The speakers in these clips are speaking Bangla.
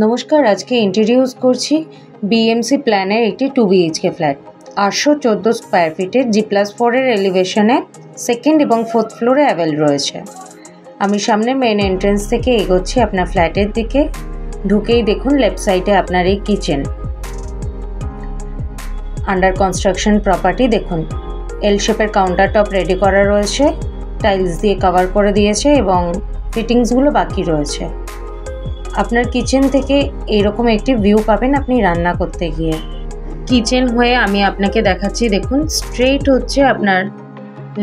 নমস্কার, আজকে ইন্ট্রোডিউস করছি বিএমসি প্ল্যানের একটি 2 BHK ফ্ল্যাট 814 স্কোয়ার ফিটের G+4 এর এলিভেশনে সেকেন্ড এবং ফোর্থ ফ্লোরে অ্যাভেল রয়েছে। আমি সামনে মেন এন্ট্রেন্স থেকে এগোচ্ছি আপনার ফ্ল্যাটের দিকে। ঢুকেই দেখুন লেফট সাইডে আপনার এই কিচেন, আন্ডার কনস্ট্রাকশন প্রপার্টি। দেখুন এল শেপের কাউন্টার টপ রেডি করা রয়েছে, টাইলস দিয়ে কভার করে দিয়েছে এবং ফিটিংসগুলো বাকি রয়েছে। আপনার কিচেন থেকে এইরকম একটি ভিউ পাবেন আপনি রান্না করতে গিয়ে। কিচেন হয়ে আমি আপনাকে দেখাচ্ছি, দেখুন স্ট্রেট হচ্ছে আপনার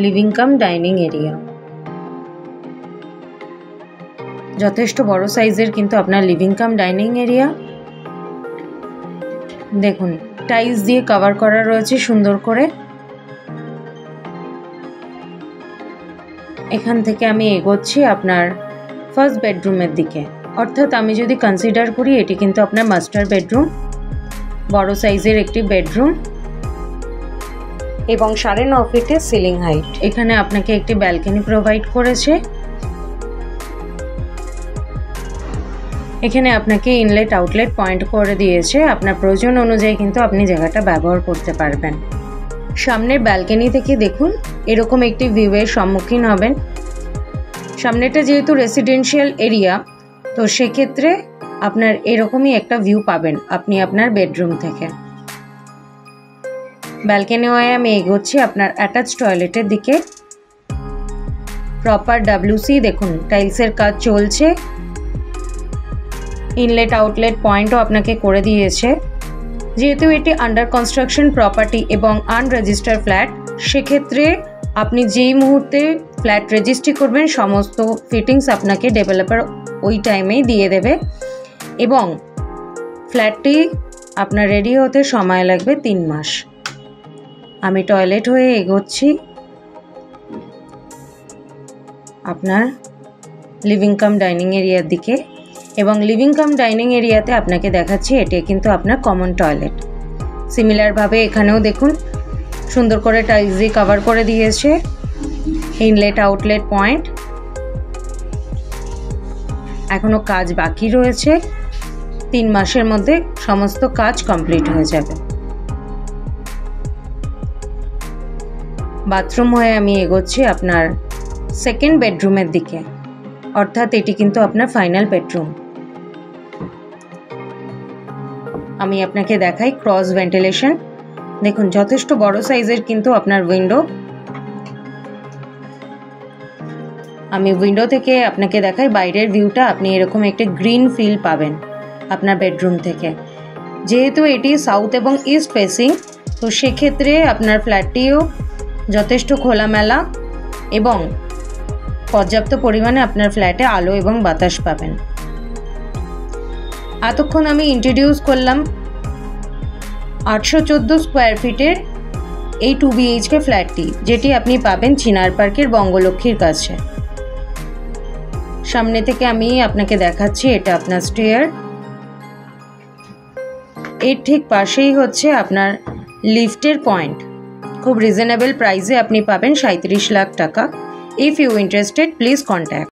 লিভিং কাম ডাইনিং এরিয়া। যথেষ্ট বড় সাইজের কিন্তু আপনার লিভিং কাম ডাইনিং এরিয়া। দেখুন টাইলস দিয়ে কভার করা রয়েছে সুন্দর করে। এখান থেকে আমি এগোচ্ছি আপনার ফার্স্ট বেডরুমের দিকে, অর্থাৎ আমি যদি কনসিডার করি এটি কিন্তু আপনার মাস্টার বেডরুম, বড় সাইজের একটি বেডরুম এবং 9.5 ফিটের সিলিং হাইট। এখানে আপনাকে একটি ব্যালকনি প্রোভাইড করেছে। এখানে আপনাকে ইনলেট আউটলেট পয়েন্ট করে দিয়েছে, আপনার প্রয়োজন অনুযায়ী কিন্তু আপনি জায়গাটা ব্যবহার করতে পারবেন। সামনের ব্যালকনি থেকে দেখুন এরকম একটি ভিউয়ের সম্মুখীন হবেন। সামনেটা যেহেতু রেসিডেন্সিয়াল এরিয়া, তো সেক্ষেত্রে আপনার এরকমই একটা ভিউ পাবেন আপনি আপনার বেডরুম থেকে। ব্যালকনি হয়ে আমি এগোচ্ছি আপনার অ্যাটাচ টয়লেটের দিকে। প্রপার WC, দেখুন টাইলসের কাজ চলছে। ইনলেট আউটলেট পয়েন্টও আপনাকে করে দিয়েছে। যেহেতু এটি আন্ডার কনস্ট্রাকশন প্রপার্টি এবং আনরেজিস্টার্ড ফ্ল্যাট, সেক্ষেত্রে আপনি যেই মুহূর্তে ফ্ল্যাট রেজিস্ট্রি করবেন সমস্ত ফিটিংস আপনাকে ডেভেলপার ওই টাইমেই দিয়ে দেবে এবং ফ্ল্যাটটি আপনার রেডি হতে সময় লাগবে 3 মাস। আমি টয়লেট হয়ে এগোচ্ছি আপনার লিভিং কাম ডাইনিং এরিয়ার দিকে এবং লিভিং কাম ডাইনিং এরিয়াতে আপনাকে দেখাচ্ছি এটি কিন্তু আপনার কমন টয়লেট। সিমিলারভাবে এখানেও দেখুন সুন্দর করে টাইলস দিয়ে কভার করে দিয়েছে। ইনলেট আউটলেট পয়েন্ট, এখনো কাজ বাকি রয়েছে। 3 মাসের মধ্যে সমস্ত কাজ কমপ্লিট হয়ে যাবে। বাথরুম হয়ে আমি এগোচ্ছি আপনার সেকেন্ড বেডরুমের দিকে, অর্থাৎ এটি কিন্তু আপনার ফাইনাল বেডরুম। আমি আপনাকে দেখাই ক্রস ভেন্টিলেশন। দেখুন যথেষ্ট বড় সাইজের কিন্তু আপনার উইন্ডো। আমি উইন্ডো থেকে আপনাকে দেখাই বাইরের ভিউটা। আপনি এরকম একটি গ্রিন ফিল পাবেন আপনার বেডরুম থেকে। যেহেতু এটি সাউথ এবং ইস্ট ফেসিং, তো সেক্ষেত্রে আপনার ফ্ল্যাটটিও যথেষ্ট খোলামেলা এবং পর্যাপ্ত পরিমাণে আপনার ফ্ল্যাটে আলো এবং বাতাস পাবেন। এতক্ষণ আমি ইন্ট্রোডিউস করলাম 814 স্কোয়ার ফিটের এই 2 BHK ফ্ল্যাটটি, যেটি আপনি পাবেন চিনার পার্কের বঙ্গলক্ষ্মীর কাছে। সামনে থেকে আমি আপনাকে দেখাচ্ছি এটা আপনার স্টেয়ার। এর ঠিক পাশেই হচ্ছে আপনার লিফটের পয়েন্ট। খুব রিজনেবল প্রাইসে আপনি পাবেন 37 লাখ টাকা। If you interested please contact.